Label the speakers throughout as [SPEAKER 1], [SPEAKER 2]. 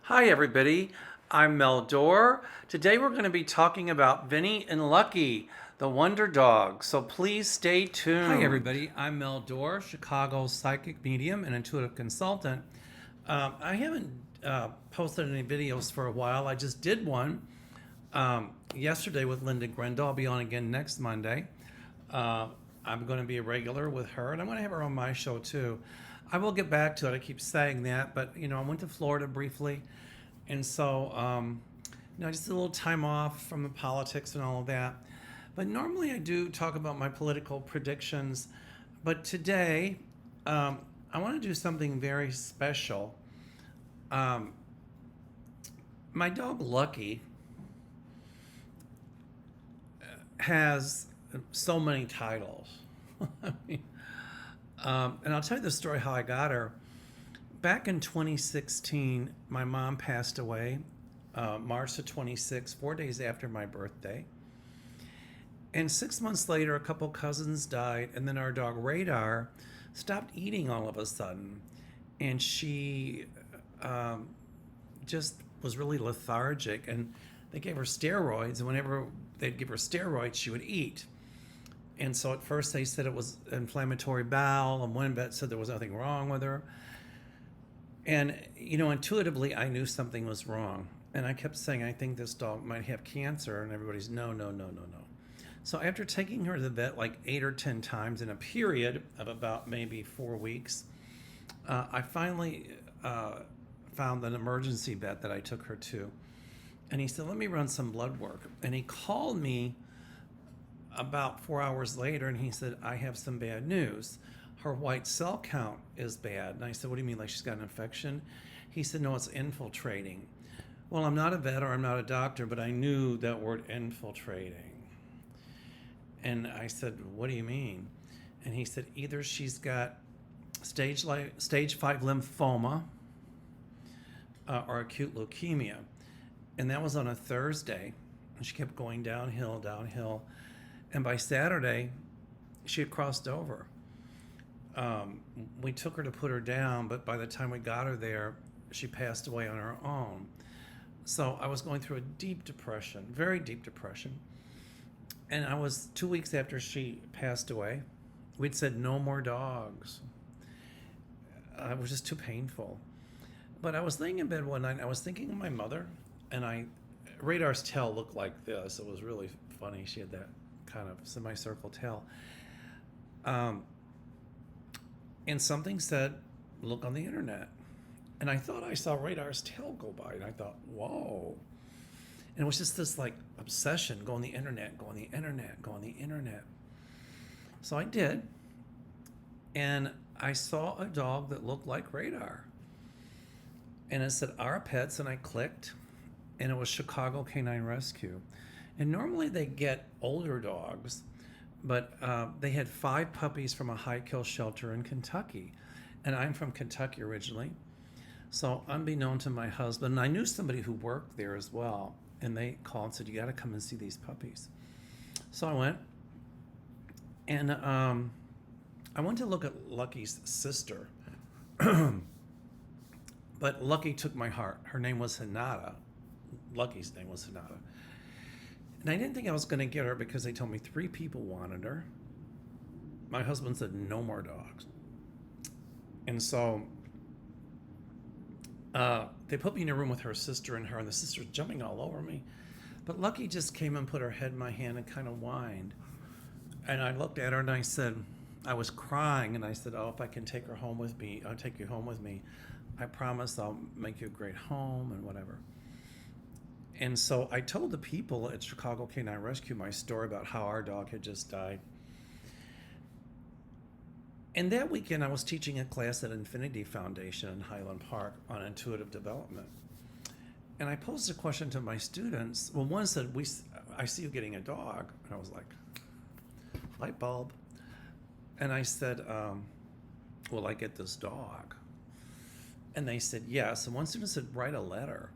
[SPEAKER 1] Hi, everybody. I'm Mel Dorr. Today we're going to be talking about Vinny and Lucky, the Wonder Dog. So please stay tuned. Hi, everybody. I'm Mel Dorr, Chicago psychic medium and intuitive consultant. I haven't posted any videos for a while. I just did one yesterday with Linda Grendel. I'll be on again next Monday. I'm going to be a regular with her, and I'm going to have her on my show too. I will get back to it. I keep saying that, but I went to Florida briefly, and so just a little time off from the politics and all of that. But normally I do talk about my political predictions, but today I want to do something very special. Um, my dog Lucky has so many titles. I mean, and I'll tell you the story how I got her. Back in 2016, my mom passed away, March the 26th, 4 days after my birthday. And 6 months later, a couple cousins died, and then our dog Radar stopped eating all of a sudden. And she just was really lethargic, and they gave her steroids, and whenever they'd give her steroids, she would eat. And so at first they said it was inflammatory bowel, and one vet said there was nothing wrong with her. And, intuitively, I knew something was wrong. And I kept saying, I think this dog might have cancer. And everybody's, no, no, no, no, no. So after taking her to the vet like 8 or 10 times in a period of about maybe 4 weeks, I finally found an emergency vet that I took her to. And he said, let me run some blood work. And he called me about 4 hours later, and he said, I have some bad news. Her white cell count is bad. And I said, what do you mean, like she's got an infection? He said, no, it's infiltrating. Well, I'm not a vet or I'm not a doctor, but I knew that word infiltrating. And I said, what do you mean? And he said, either she's got stage 5 lymphoma or acute leukemia. And that was on a Thursday. And she kept going downhill, downhill. And by Saturday, she had crossed over. We took her to put her down, but by the time we got her there, she passed away on her own. So I was going through a deep depression, very deep depression. And I was 2 weeks after she passed away. We'd said no more dogs. It was just too painful. But I was laying in bed one night, and I was thinking of my mother, and Radar's tail looked like this. It was really funny. She had that kind of semicircle tail. And something said, look on the internet. And I thought I saw Radar's tail go by, and I thought, whoa. And it was just this like obsession, go on the internet, go on the internet, go on the internet. So I did. And I saw a dog that looked like Radar. And it said, Our Pets, and I clicked, and it was Chicago Canine Rescue. And normally they get older dogs, but they had 5 puppies from a high-kill shelter in Kentucky. And I'm from Kentucky originally. So unbeknown to my husband, I knew somebody who worked there as well. And they called and said, you got to come and see these puppies. So I went. And I went to look at Lucky's sister. But Lucky took my heart. Her name was Hinata. Lucky's name was Hinata. And I didn't think I was going to get her because they told me 3 people wanted her. My husband said, no more dogs. And so they put me in a room with her sister and her, and the sister's jumping all over me. But Lucky just came and put her head in my hand and kind of whined. And I looked at her and I said, I was crying, and I said, oh, if I can take her home with me, I'll take you home with me. I promise I'll make you a great home and whatever. And so I told the people at Chicago Canine Rescue my story about how our dog had just died. And that weekend I was teaching a class at Infinity Foundation in Highland Park on intuitive development. And I posed a question to my students. Well, one said, I see you getting a dog. And I was like, light bulb. And I said, will I get this dog? And they said, yes. And one student said, write a letter.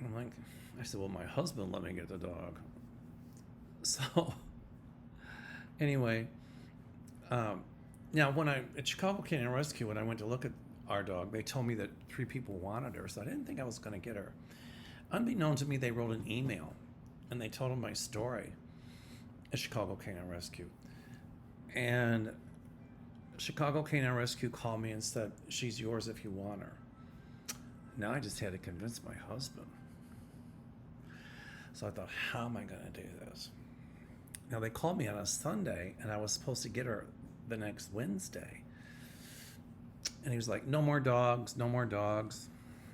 [SPEAKER 1] And I said, well, my husband let me get the dog. So anyway, now at Chicago Canine Rescue, when I went to look at our dog. They told me that 3 people wanted her, so I didn't think I was going to get her. Unbeknown to me, they wrote an email, and they told them my story at Chicago Canine Rescue. And Chicago Canine Rescue called me and said, she's yours if you want her. Now I just had to convince my husband. So I thought, how am I going to do this? Now they called me on a Sunday, and I was supposed to get her the next Wednesday. And he was like, no more dogs, no more dogs.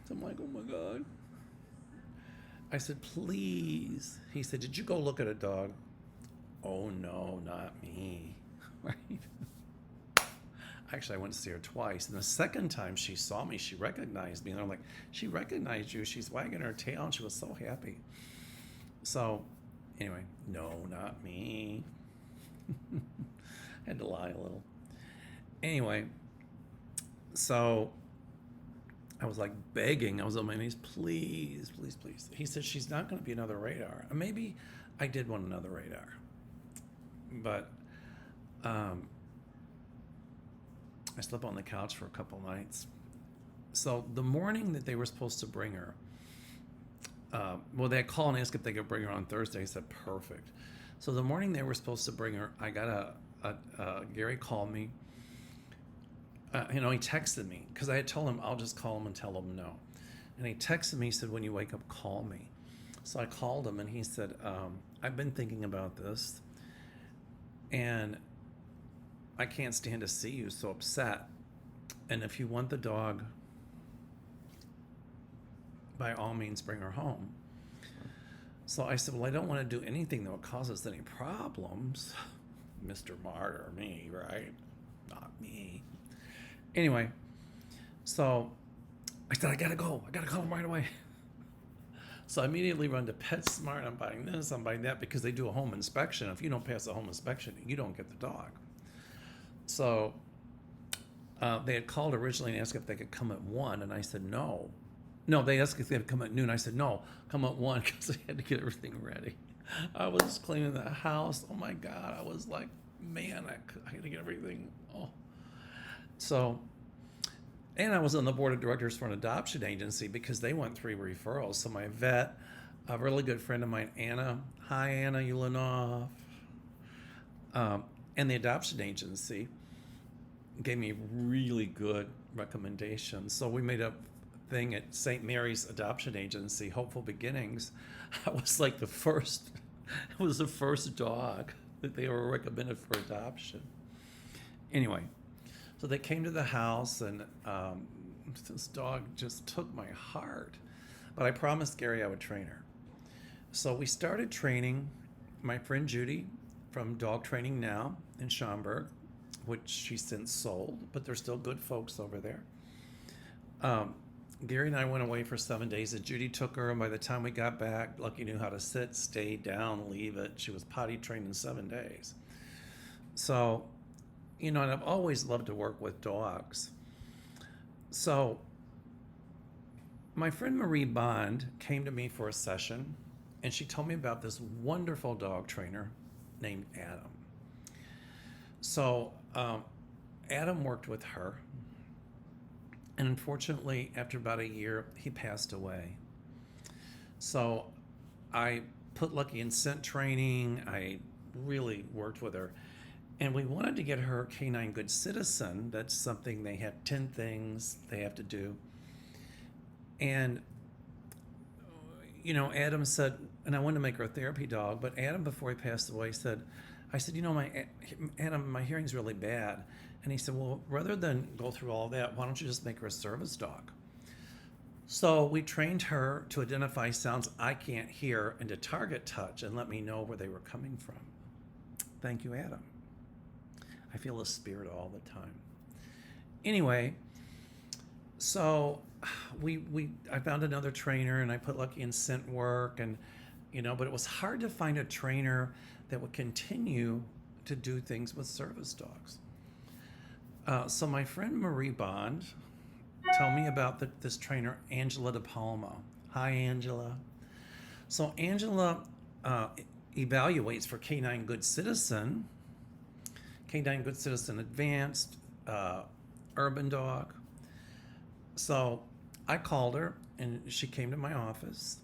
[SPEAKER 1] So I'm like, oh my God. I said, please. He said, did you go look at a dog? Oh no, not me. Right? Actually, I went to see her twice. And the second time she saw me, she recognized me. And I'm like, she recognized you. She's wagging her tail, and she was so happy. So, anyway, no, not me. Had to lie a little. Anyway, so I was like begging. I was on my knees, please, please, please. He said, she's not going to be another radar. Maybe I did want another radar. But I slept on the couch for a couple nights. So the morning that they were supposed to bring her, well, they had called and asked if they could bring her on Thursday. I said, perfect. So the morning they were supposed to bring her, I got Gary called me. He texted me because I had told him I'll just call him and tell him no. And he texted me, he said, when you wake up, call me. So I called him and he said, I've been thinking about this and I can't stand to see you so upset. And if you want the dog, by all means, bring her home. So I said, well, I don't want to do anything that would cause us any problems. Mr. Martyr, me, right? Not me. Anyway, so I said, I gotta go. I gotta call him right away. So I immediately run to PetSmart. I'm buying this, I'm buying that, because they do a home inspection. If you don't pass a home inspection, you don't get the dog. So they had called originally and asked if they could come at 1, and I said no. No, they asked if they could come at noon. I said no, come at 1, because I had to get everything ready. I was cleaning the house. Oh my God, I was like, man, I had to get everything. Oh. So, and I was on the board of directors for an adoption agency because they want 3 referrals. So my vet, a really good friend of mine, Anna, hi Anna Ulanoff, and the adoption agency gave me really good recommendations. So we made a thing at St. Mary's Adoption Agency, Hopeful Beginnings. I was like it was the first dog that they were recommended for adoption. Anyway, so they came to the house, and this dog just took my heart. But I promised Gary I would train her. So we started training my friend Judy from Dog Training Now in Schaumburg, which she since sold, but they're still good folks over there. Gary and I went away for 7 days, and Judy took her, and by the time we got back, Lucky knew how to sit, stay down, leave it. She was potty trained in 7 days. So, and I've always loved to work with dogs. So my friend Marie Bond came to me for a session, and she told me about this wonderful dog trainer named Adam. So Adam worked with her, and unfortunately, after about a year, he passed away. So I put Lucky in scent training. I really worked with her. And we wanted to get her Canine Good Citizen. That's something they have 10 things they have to do. And, Adam said, and I wanted to make her a therapy dog, but Adam, before he passed away, I said, Adam, my hearing's really bad. And he said, well, rather than go through all that, why don't you just make her a service dog? So we trained her to identify sounds I can't hear and to target touch and let me know where they were coming from. Thank you, Adam. I feel his spirit all the time. Anyway, so I found another trainer, and I put Lucky in scent work, and but it was hard to find a trainer that would continue to do things with service dogs. So my friend Marie Bond told me about this trainer, Angela De Palma. Hi, Angela. So Angela evaluates for Canine Good Citizen, Canine Good Citizen Advanced, Urban Dog. So I called her, and she came to my office,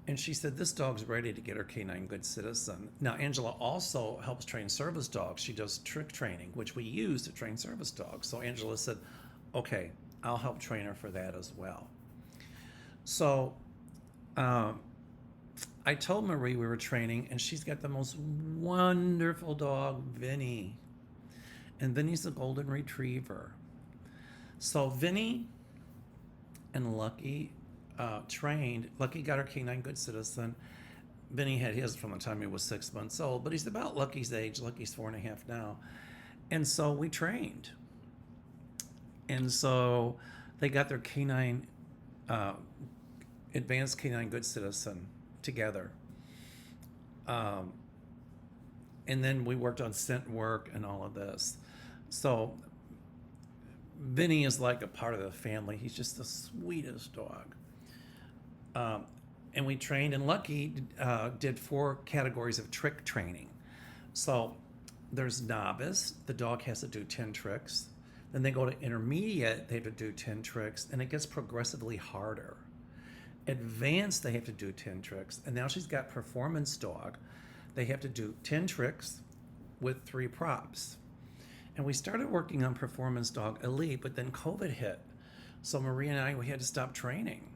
[SPEAKER 1] and she said, "This dog's ready to get her canine good citizen." Now, Angela also helps train service dogs. She does trick training, which we use to train service dogs. So Angela said, "Okay, I'll help train her for that as well." So um, I told Marie we were training, and she's got the most wonderful dog, Vinny. And Vinny's a golden retriever. So Vinny and Lucky trained. Lucky got her canine good citizen. Vinny had his from the time he was 6 months old, but he's about Lucky's age. Lucky's 4.5 now. And so we trained. And so they got their canine, advanced canine good citizen together. And then we worked on scent work and all of this. So Vinny is like a part of the family. He's just the sweetest dog. And we trained, and Lucky did 4 categories of trick training. So there's novice, the dog has to do 10 tricks. Then they go to intermediate, they have to do 10 tricks, and it gets progressively harder. Advanced, they have to do 10 tricks. And now she's got performance dog. They have to do 10 tricks with 3 props. And we started working on performance dog elite, but then COVID hit. So Marie and I, we had to stop training.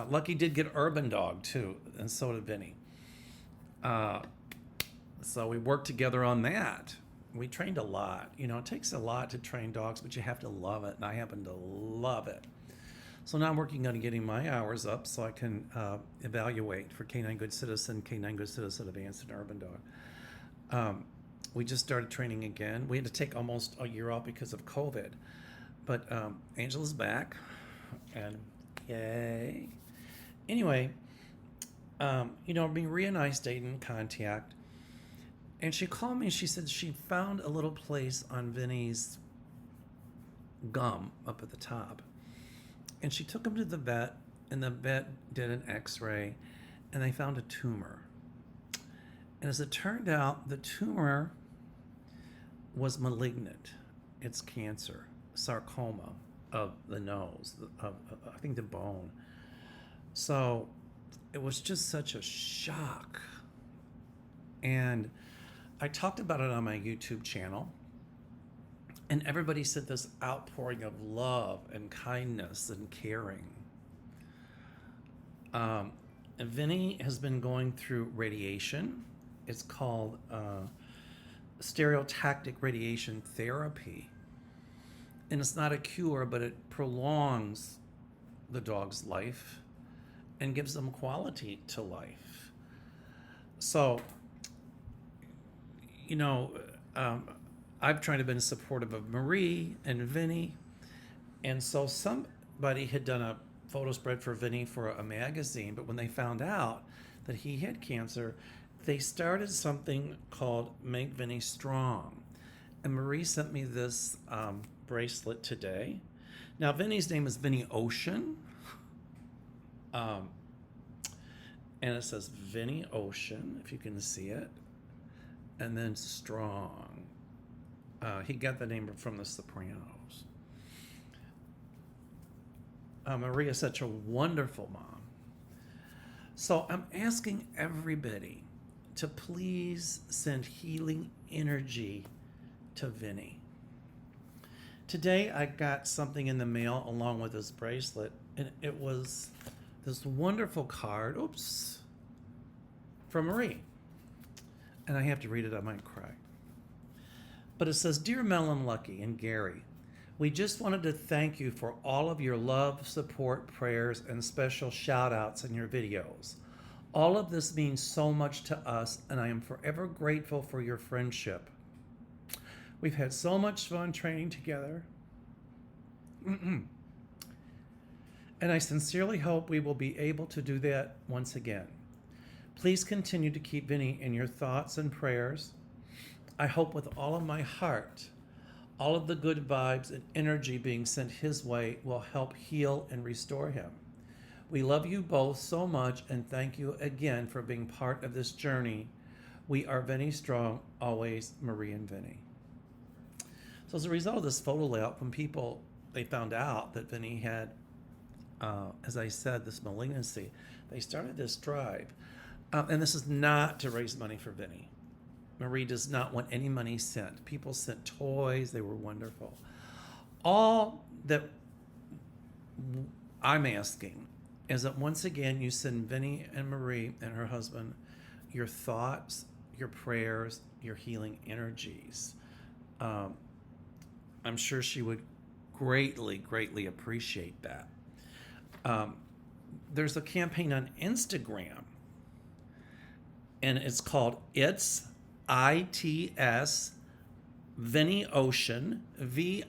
[SPEAKER 1] Lucky did get urban dog too, and so did Vinny. So we worked together on that. We trained a lot. You know, it takes a lot to train dogs, but you have to love it, and I happen to love it. So now I'm working on getting my hours up so I can evaluate for Canine Good Citizen, Canine Good Citizen Advanced, and Urban Dog. We just started training again. We had to take almost a year off because of COVID. But Angela's back, and yay. Anyway, Maria and I stayed in contact, and she called me and she said she found a little place on Vinny's gum up at the top. And she took him to the vet, and the vet did an x-ray, and they found a tumor. And as it turned out, the tumor was malignant. It's cancer, sarcoma of the nose, I think the bone. So it was just such a shock. And I talked about it on my YouTube channel, and everybody said this outpouring of love and kindness and caring. And Vinny has been going through radiation. It's called stereotactic radiation therapy. And it's not a cure, but it prolongs the dog's life and gives them quality to life. So, I've tried to be supportive of Marie and Vinny. And so somebody had done a photo spread for Vinny for a magazine, but when they found out that he had cancer, they started something called Make Vinny Strong. And Marie sent me this bracelet today. Now, Vinny's name is Vinny Ocean. And it says Vinny Ocean, if you can see it. And then Strong. He got the name from The Sopranos. Maria is such a wonderful mom. So I'm asking everybody to please send healing energy to Vinny. Today I got something in the mail along with this bracelet, and it was this wonderful card, from Marie. And I have to read it, I might cry. But it says, "Dear Mel and Lucky and Gary, we just wanted to thank you for all of your love, support, prayers, and special shout outs in your videos. All of this means so much to us, and I am forever grateful for your friendship. We've had so much fun training together. And I sincerely hope we will be able to do that once again. Please continue to keep Vinny in your thoughts and prayers. I hope with all of my heart, all of the good vibes and energy being sent his way will help heal and restore him. We love you both so much, and thank you again for being part of this journey. We are Vinny Strong, always Marie and Vinny." So as a result of this photo layout, when people they found out that Vinny had, as I said, this malignancy, they started this drive. And this is not to raise money for Vinny. Marie does not want any money sent. People sent toys. They were wonderful. All that I'm asking is that once again you send Vinny and Marie and her husband your thoughts, your prayers, your healing energies. I'm sure she would greatly, greatly appreciate that. There's a campaign on Instagram, and it's called It's ITS Vinny Ocean, VINNY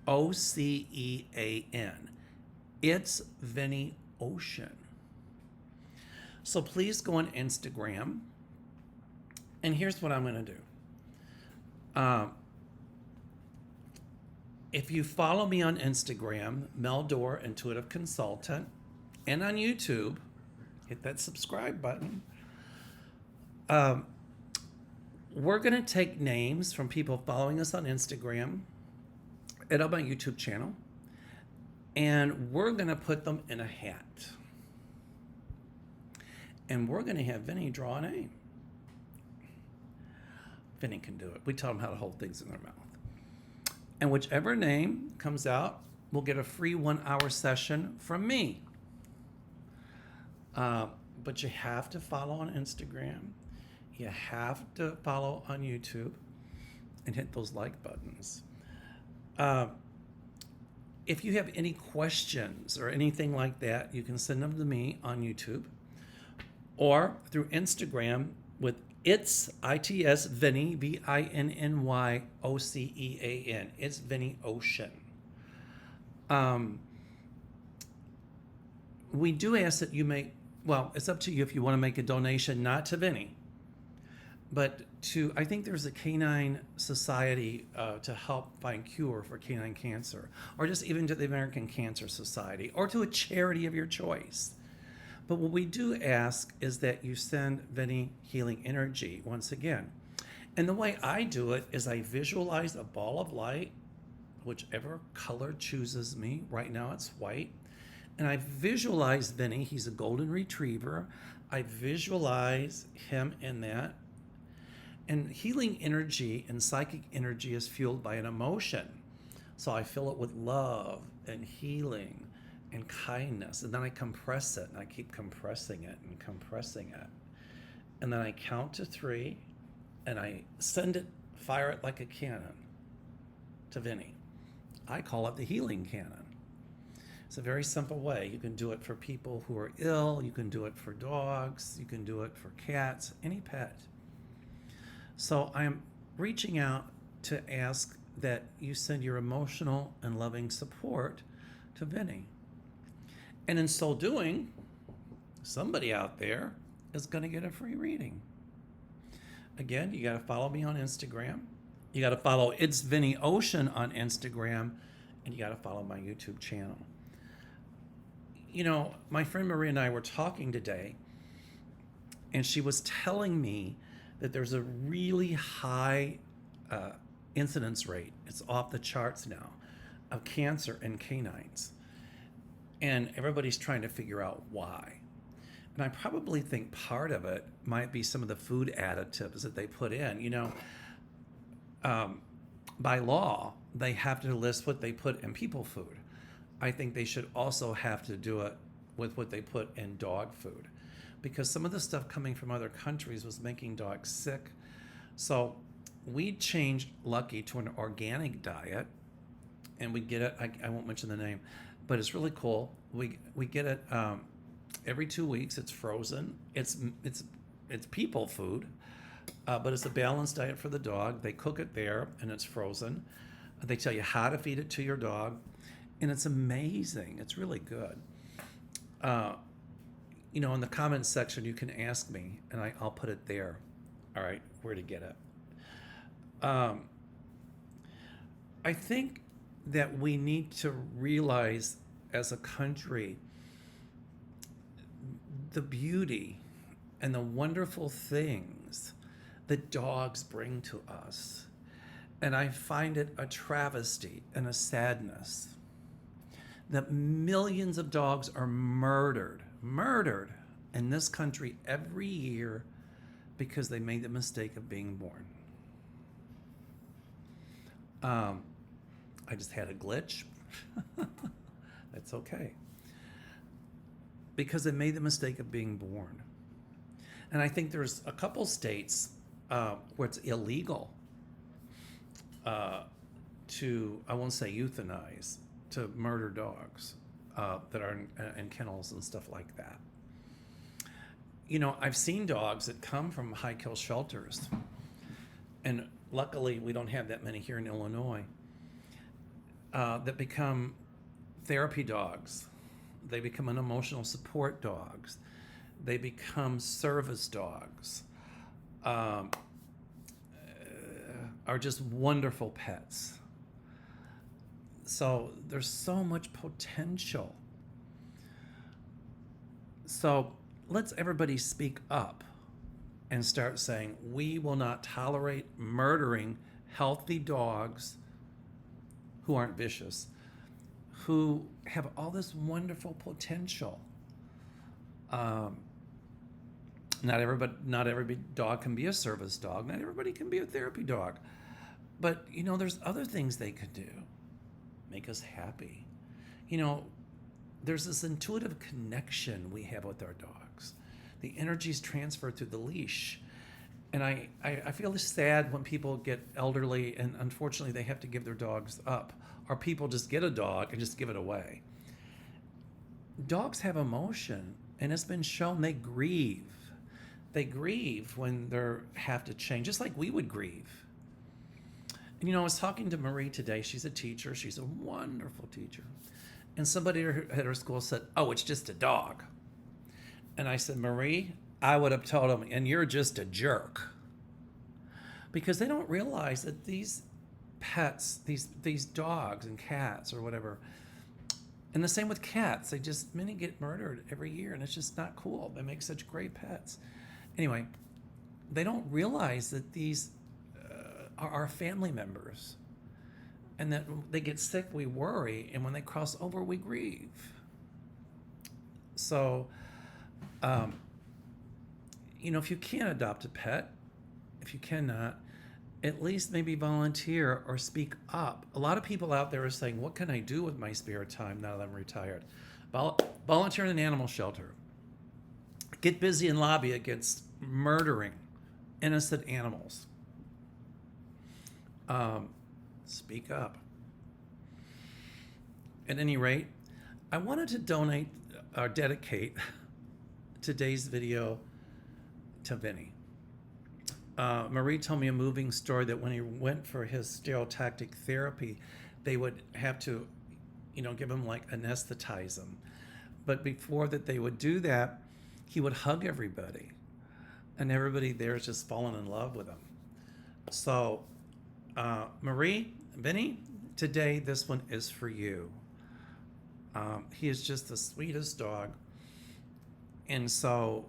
[SPEAKER 1] OCEAN. It's Vinny Ocean. So please go on Instagram. And here's what I'm going to do. If you follow me on Instagram, Mel Dorr, Intuitive Consultant, and on YouTube, hit that subscribe button. We're going to take names from people following us on Instagram and on my YouTube channel, and we're going to put them in a hat. And we're going to have Vinny draw a name. Vinny can do it. We tell them how to hold things in their mouth. And whichever name comes out will get a free 1-hour session from me. But you have to follow on Instagram. You have to follow on YouTube and hit those like buttons. If you have any questions or anything like that, you can send them to me on YouTube or through Instagram with It's ITS Vinny, VINNY OCEAN. It's Vinny Ocean. We do ask that you make, well, it's up to you if you want to make a donation, not to Vinny, but to, I think there's a canine society to help find cure for canine cancer, or just even to the American Cancer Society, or to a charity of your choice. But what we do ask is that you send Vinny healing energy once again. And the way I do it is I visualize a ball of light, whichever color chooses me. Right now it's white. And I visualize Vinny, he's a golden retriever. I visualize him in that. And healing energy and psychic energy is fueled by an emotion. So I fill it with love and healing and kindness, and then I compress it, and I keep compressing it and compressing it, and then I count to 3, and I send it, fire it like a cannon to Vinny. I call it the healing cannon. It's a very simple way. You can do it for people who are ill, you can do it for dogs, you can do it for cats, any pet. So I'm reaching out to ask that you send your emotional and loving support to Vinny. And in so doing, somebody out there is going to get a free reading. Again, you got to follow me on Instagram. You got to follow It's Vinny Ocean on Instagram. And you got to follow my YouTube channel. You know, my friend Maria and I were talking today, and she was telling me that there's a really high incidence rate. It's off the charts now of cancer in canines. And everybody's trying to figure out why. And I probably think part of it might be some of the food additives that they put in. You know, by law, they have to list what they put in people food. I think they should also have to do it with what they put in dog food, because some of the stuff coming from other countries was making dogs sick. So we changed Lucky to an organic diet, and we get it, I won't mention the name, but it's really cool. We get it every 2 weeks. It's frozen. It's people food, but it's a balanced diet for the dog. They cook it there, and it's frozen. They tell you how to feed it to your dog, and it's amazing. It's really good. You know, in the comments section, you can ask me, and I'll put it there. All right, where to get it. I think that we need to realize as a country the beauty and the wonderful things that dogs bring to us. And I find it a travesty and a sadness that millions of dogs are murdered in this country every year because they made the mistake of being born. I just had a glitch. That's okay. Because they made the mistake of being born. And I think there's a couple states where it's illegal to, I won't say euthanize, to murder dogs that are in kennels and stuff like that. You know, I've seen dogs that come from high kill shelters, and luckily we don't have that many here in Illinois, that become therapy dogs. They become an emotional support dogs. They become service dogs. Are just wonderful pets. So there's so much potential. So let's everybody speak up and start saying, we will not tolerate murdering healthy dogs who aren't vicious, who have all this wonderful potential. Not every dog can be a service dog. Not everybody can be a therapy dog. But, you know, there's other things they could do. Make us happy. You know, there's this intuitive connection we have with our dogs. The energy's transferred through the leash. And I feel sad when people get elderly and unfortunately they have to give their dogs up. Or people just get a dog and just give it away. Dogs have emotion, and it's been shown they grieve. They grieve when they have to change, just like we would grieve. And, you know, I was talking to Marie today. She's a teacher. She's a wonderful teacher. And somebody at her school said, oh, it's just a dog. And I said, Marie, I would have told them, and you're just a jerk. Because they don't realize that these pets, these dogs and cats or whatever, and the same with cats, many get murdered every year, and it's just not cool. They make such great pets. Anyway, they don't realize that these are our family members, and that when they get sick, we worry, and when they cross over, we grieve. So, you know, if you can't adopt a pet, if you cannot, at least maybe volunteer or speak up. A lot of people out there are saying, what can I do with my spare time now that I'm retired? Volunteer in an animal shelter. Get busy and lobby against murdering innocent animals. Speak up. At any rate, I wanted to donate or dedicate today's video to Vinny. Marie told me a moving story that when he went for his stereotactic therapy, they would have to, you know, give him like anesthetize him. But before that they would do that, he would hug everybody. And everybody there is just falling in love with him. So, Marie, Vinny, today this one is for you. He is just the sweetest dog. And so,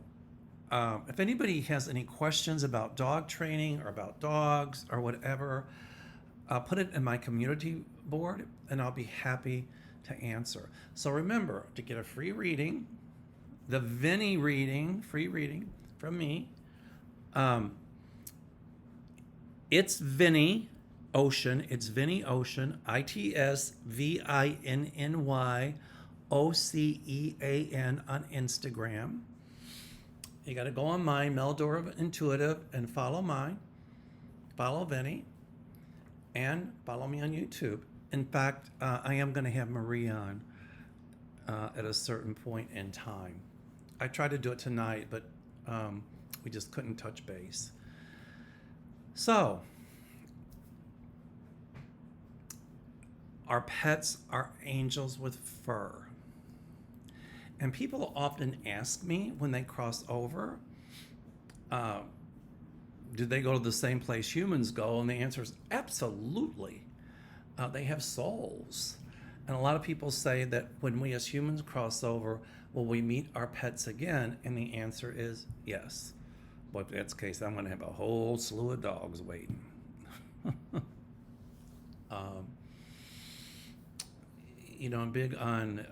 [SPEAKER 1] if anybody has any questions about dog training or about dogs or whatever, put it in my community board and I'll be happy to answer. So remember, to get a free reading, the Vinny reading, free reading from me, it's Vinny Ocean. It's Vinny Ocean, ITSVINNYOCEAN on Instagram. You got to go on mine, Meldora Intuitive, and follow mine, follow Vinny, and follow me on YouTube. In fact, I am going to have Marie on at a certain point in time. I tried to do it tonight, but we just couldn't touch base. So, our pets are angels with fur. And people often ask me when they cross over, do they go to the same place humans go? And the answer is absolutely. They have souls. And a lot of people say that when we as humans cross over, will we meet our pets again? And the answer is yes. But if that's the case, I'm going to have a whole slew of dogs waiting. Um, I'm big on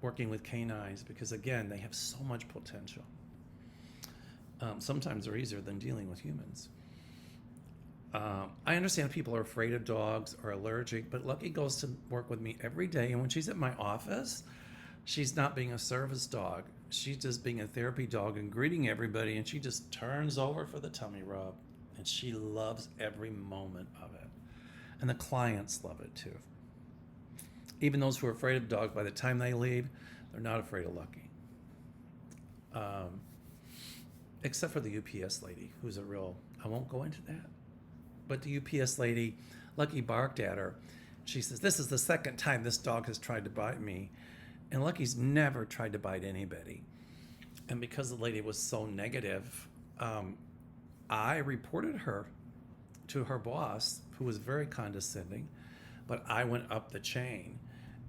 [SPEAKER 1] working with canines because, again, they have so much potential. Sometimes they're easier than dealing with humans. I understand people are afraid of dogs or allergic, but Lucky goes to work with me every day. And when she's at my office, she's not being a service dog. She's just being a therapy dog and greeting everybody. And she just turns over for the tummy rub. And she loves every moment of it. And the clients love it too. Even those who are afraid of dogs, by the time they leave, they're not afraid of Lucky. Except for the UPS lady, who's a real, I won't go into that. But the UPS lady, Lucky barked at her. She says, "This is the second time this dog has tried to bite me." And Lucky's never tried to bite anybody. And because the lady was so negative, I reported her to her boss, who was very condescending, but I went up the chain.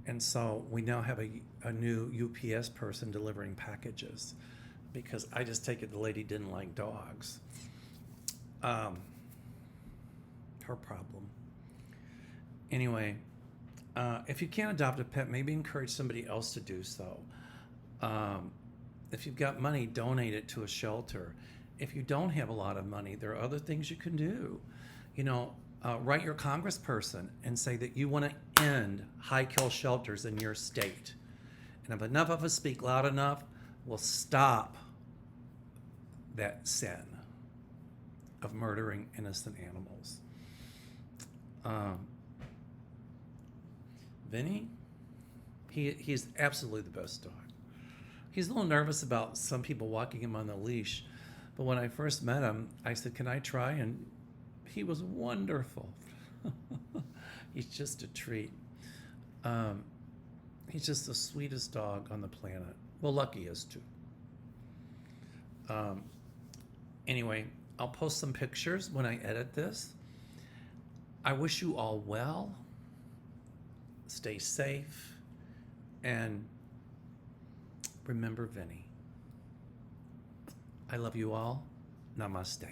[SPEAKER 1] And so we now have a new UPS person delivering packages because I just take it the lady didn't like dogs. Her problem. Anyway, if you can't adopt a pet, maybe encourage somebody else to do so. If you've got money, donate it to a shelter. If you don't have a lot of money, there are other things you can do. Write your congressperson and say that you want to end high-kill shelters in your state. And if enough of us speak loud enough, we'll stop that sin of murdering innocent animals. Vinny, he's absolutely the best dog. He's a little nervous about some people walking him on the leash, but when I first met him, I said, "Can I try?" And he was wonderful. He's just a treat. He's just the sweetest dog on the planet. Well, Lucky is too. Anyway, I'll post some pictures when I edit this. I wish you all well. Stay safe. And remember Vinny. I love you all. Namaste.